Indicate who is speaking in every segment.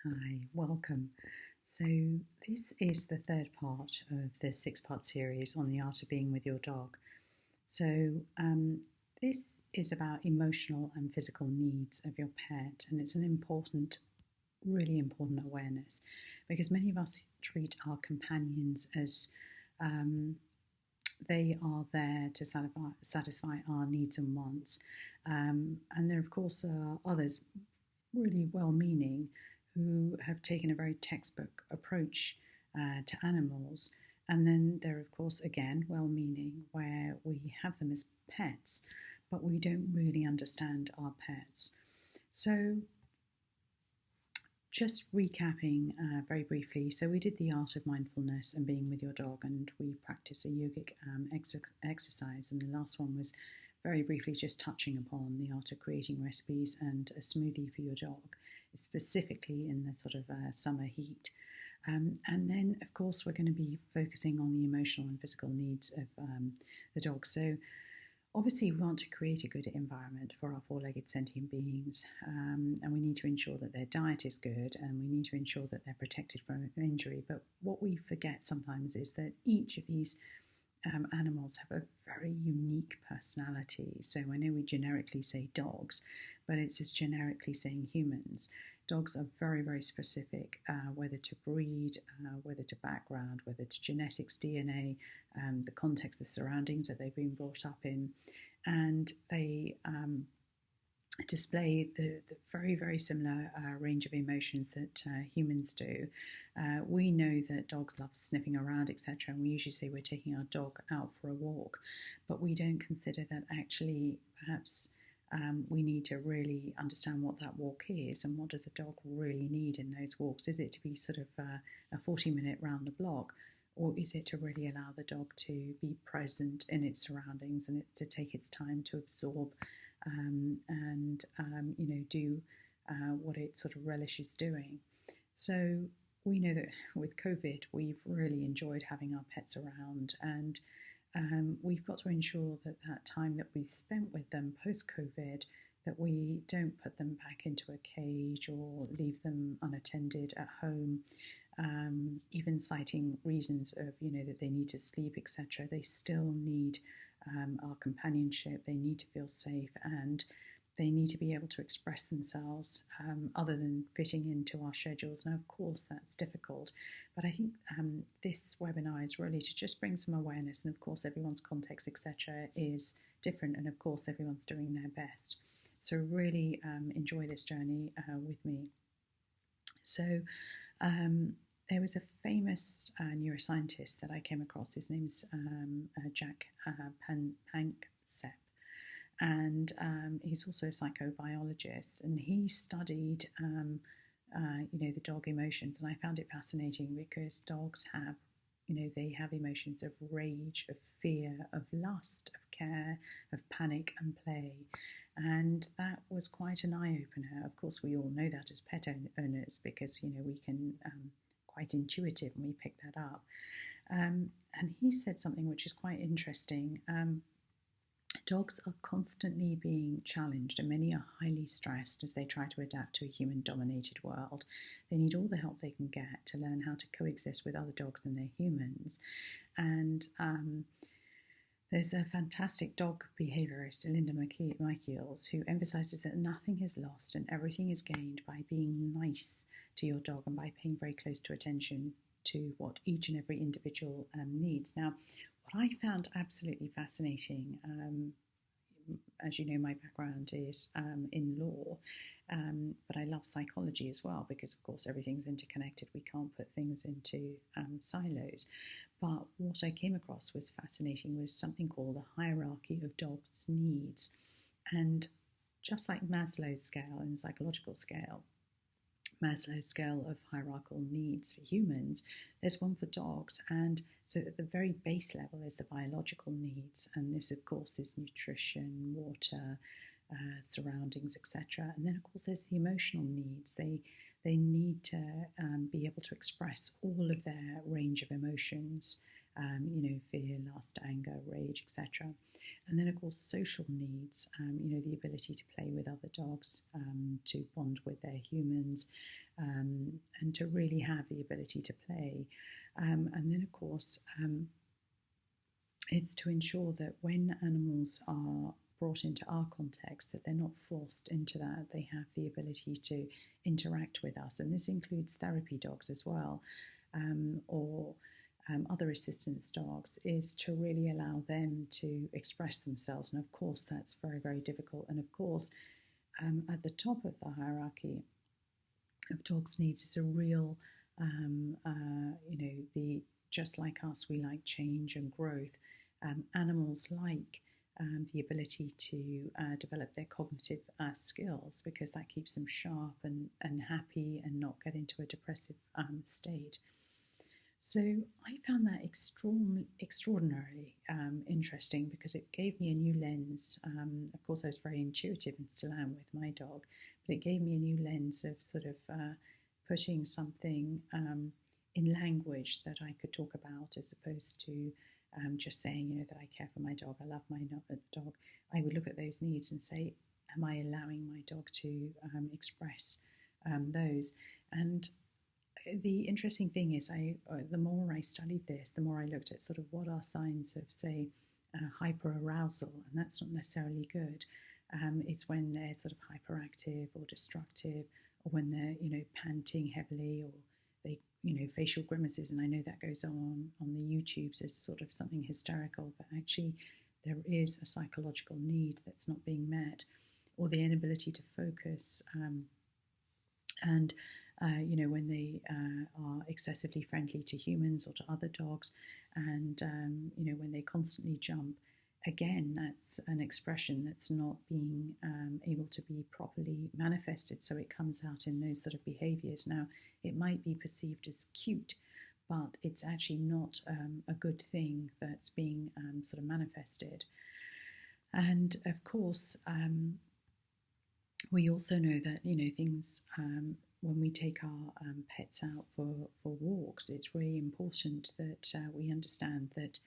Speaker 1: Hi, welcome. So, this is the third part of the six-part series on the art of being with your dog. So, this is about emotional and physical needs of your pet, and it's an important, really important awareness because many of us treat our companions as um, they are there to satisfy our needs and wants. And there, of course, are others really well meaning who have taken a very textbook approach to animals. And then there are, of course, again, well meaning, where we have them as pets, but we don't really understand our pets. So, just recapping very briefly, so we did the art of mindfulness and being with your dog, and we practice a yogic exercise. And the last one was very briefly just touching upon the art of creating recipes and a smoothie for your dog, specifically in the sort of summer heat. And then, of course, we're going to be focusing on the emotional and physical needs of the dog. So, obviously, we want to create a good environment for our four-legged sentient beings, and we need to ensure that their diet is good, and we need to ensure that they're protected from injury. But what we forget sometimes is that each of these animals have a very unique personality. So I know we generically say dogs, but it's as generically saying humans. Dogs are very, very specific, whether to breed, whether to background, whether to genetics, DNA, the context, the surroundings that they've been brought up in. And they display the very, very similar range of emotions that humans do. We know that dogs love sniffing around, etc., and we usually say we're taking our dog out for a walk, but we don't consider that actually perhaps we need to really understand what that walk is and what does a dog really need in those walks. Is it to be sort of a 40-minute round the block, or is it to really allow the dog to be present in its surroundings and to take its time to absorb and do what it sort of relishes doing. So we know that with COVID, we've really enjoyed having our pets around, and we've got to ensure that that time that we spent with them post-COVID, that we don't put them back into a cage or leave them unattended at home, even citing reasons of, that they need to sleep, etc. They still need our companionship, they need to feel safe, and they need to be able to express themselves other than fitting into our schedules. Now, of course, that's difficult, but I think this webinar is really to just bring some awareness, and of course, everyone's context, etc., is different, and of course, everyone's doing their best. So really enjoy this journey with me. So there was a famous neuroscientist that I came across. His name's Jack Panksepp, and he's also a psychobiologist, and he studied the dog emotions, and I found it fascinating because dogs have they have emotions of rage, of fear, of lust, of care, of panic and play. And that was quite an eye-opener. Of course, we all know that as pet owners because we can quite intuitive and we pick that up. And he said something which is quite interesting. Dogs are constantly being challenged, and many are highly stressed as they try to adapt to a human-dominated world. They need all the help they can get to learn how to coexist with other dogs and their humans. And there's a fantastic dog behaviourist, Linda Michaels, who emphasises that nothing is lost and everything is gained by being nice to your dog and by paying very close attention to what each and every individual needs. Now, what I found absolutely fascinating, as you know, my background is in law, but I love psychology as well because, of course, everything's interconnected. We can't put things into silos. But what I came across was fascinating was something called the hierarchy of dogs' needs. And just like Maslow's scale and psychological scale, Maslow's scale of hierarchical needs for humans, there's one for dogs. And so at the very base level is the biological needs. And this, of course, is nutrition, water, surroundings, etc. And then, of course, there's the emotional needs. They need to be able to express all of their range of emotions, fear, lust, anger, rage, etc. And then, of course, social needs, the ability to play with other dogs, to bond with their humans, and to really have the ability to play. And then, of course, it's to ensure that when animals are brought into our context, that they're not forced into that. They have the ability to interact with us. And this includes therapy dogs as well, or other assistance dogs, is to really allow them to express themselves. And of course, that's very, very difficult. And of course, at the top of the hierarchy of dogs' needs is a real, the just like us, we like change and growth. Animals like the ability to develop their cognitive skills, because that keeps them sharp and happy and not get into a depressive state. So I found that extraordinarily interesting, because it gave me a new lens. Of course, I was very intuitive and still am with my dog, but it gave me a new lens of sort of putting something in language that I could talk about, as opposed to just saying, that I care for my dog, I love my dog. I would look at those needs and say, am I allowing my dog to express those? And the interesting thing is, the more I studied this, the more I looked at sort of what are signs of, say, hyperarousal, and that's not necessarily good. It's when they're sort of hyperactive or destructive, or when they're, panting heavily, or they, facial grimaces. And I know that goes on the YouTubes as sort of something hysterical, but actually there is a psychological need that's not being met, or the inability to focus, and when they are excessively friendly to humans or to other dogs, and when they constantly jump. Again, that's an expression that's not being able to be properly manifested, so it comes out in those sort of behaviours. Now, it might be perceived as cute, but it's actually not a good thing that's being sort of manifested. And of course, we also know that things, when we take our pets out for walks, it's really important that we understand that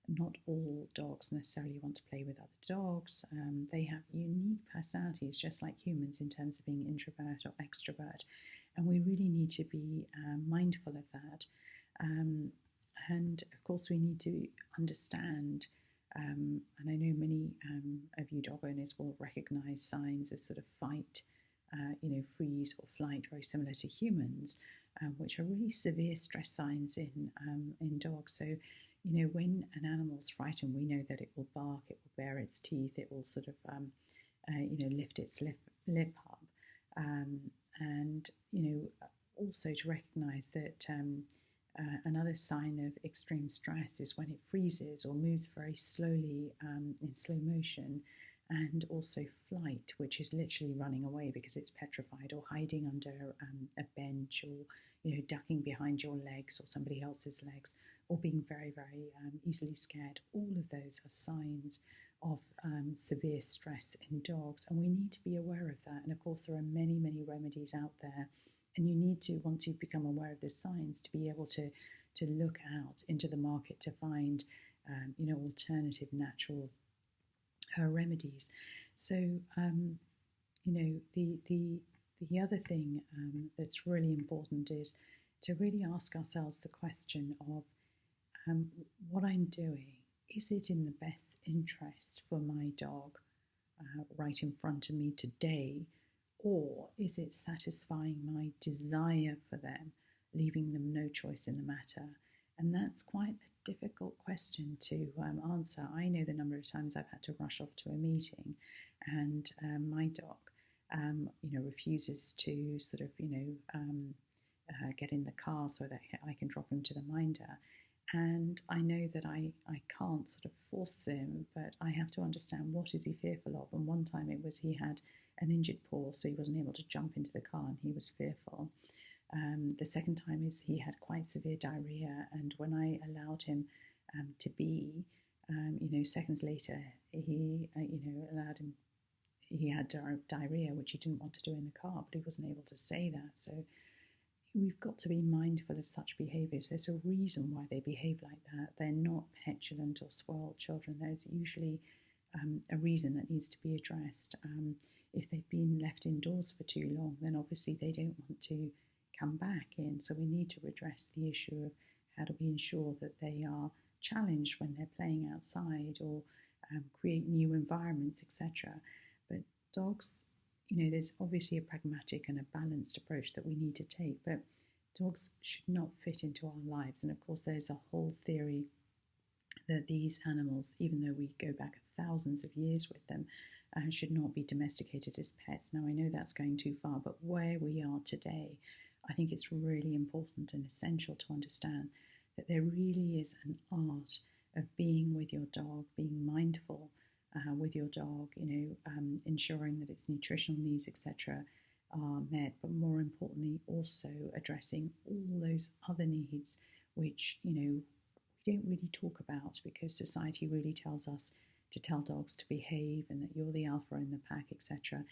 Speaker 1: not all dogs necessarily want to play with other dogs. They have unique personalities, just like humans, in terms of being introvert or extrovert, and we really need to be mindful of that. And of course, we need to understand, and I know many of you dog owners will recognise signs of sort of fight, freeze or flight, very similar to humans, which are really severe stress signs in dogs. So, when an animal's frightened, we know that it will bark, it will bare its teeth, it will sort of, lift its lip up, and also to recognise that another sign of extreme stress is when it freezes or moves very slowly in slow motion, and also flight, which is literally running away because it's petrified, or hiding under a bench, or ducking behind your legs or somebody else's legs, or being very, very easily scared. All of those are signs of severe stress in dogs, and we need to be aware of that. And of course, there are many, many remedies out there, and you need to, once you've become aware of the signs, to be able to look out into the market to find alternative natural remedies. So the other thing that's really important is to really ask ourselves the question of, what I'm doing, is it in the best interest for my dog right in front of me today, or is it satisfying my desire for them, leaving them no choice in the matter? And that's quite a difficult question to answer. I know the number of times I've had to rush off to a meeting, and my dog refuses to sort of get in the car so that I can drop him to the minder. And I know that I can't sort of force him, but I have to understand, what is he fearful of. And one time it was he had an injured paw, so he wasn't able to jump into the car, and he was fearful. The second time is he had quite severe diarrhea, and when I allowed him to be, seconds later, he allowed him. He had diarrhea, which he didn't want to do in the car, but he wasn't able to say that. So we've got to be mindful of such behaviours. There's a reason why they behave like that. They're not petulant or spoiled children. There's usually a reason that needs to be addressed. If they've been left indoors for too long, then obviously they don't want to come back in. So we need to address the issue of how do we ensure that they are challenged when they're playing outside, or create new environments, etc. But dogs, there's obviously a pragmatic and a balanced approach that we need to take, but dogs should not fit into our lives. And of course, there's a whole theory that these animals, even though we go back thousands of years with them, should not be domesticated as pets. Now, I know that's going too far, but where we are today, I think it's really important and essential to understand that there really is an art of being with your dog, being mindful with your dog, ensuring that its nutritional needs, etc., are met, but more importantly, also addressing all those other needs which, we don't really talk about, because society really tells us to tell dogs to behave and that you're the alpha in the pack, etc.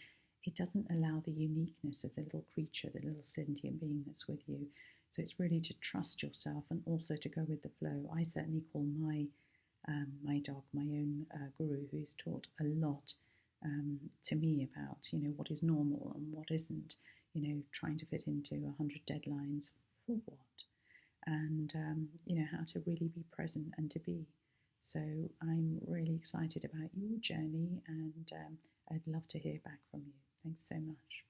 Speaker 1: It doesn't allow the uniqueness of the little creature, the little sentient being that's with you. So it's really to trust yourself and also to go with the flow. I certainly call my dog my own guru, who's taught a lot to me about what is normal and what isn't. Trying to fit into 100 deadlines for what, and how to really be present and to be. So I'm really excited about your journey, and I'd love to hear back from you. Thanks so much.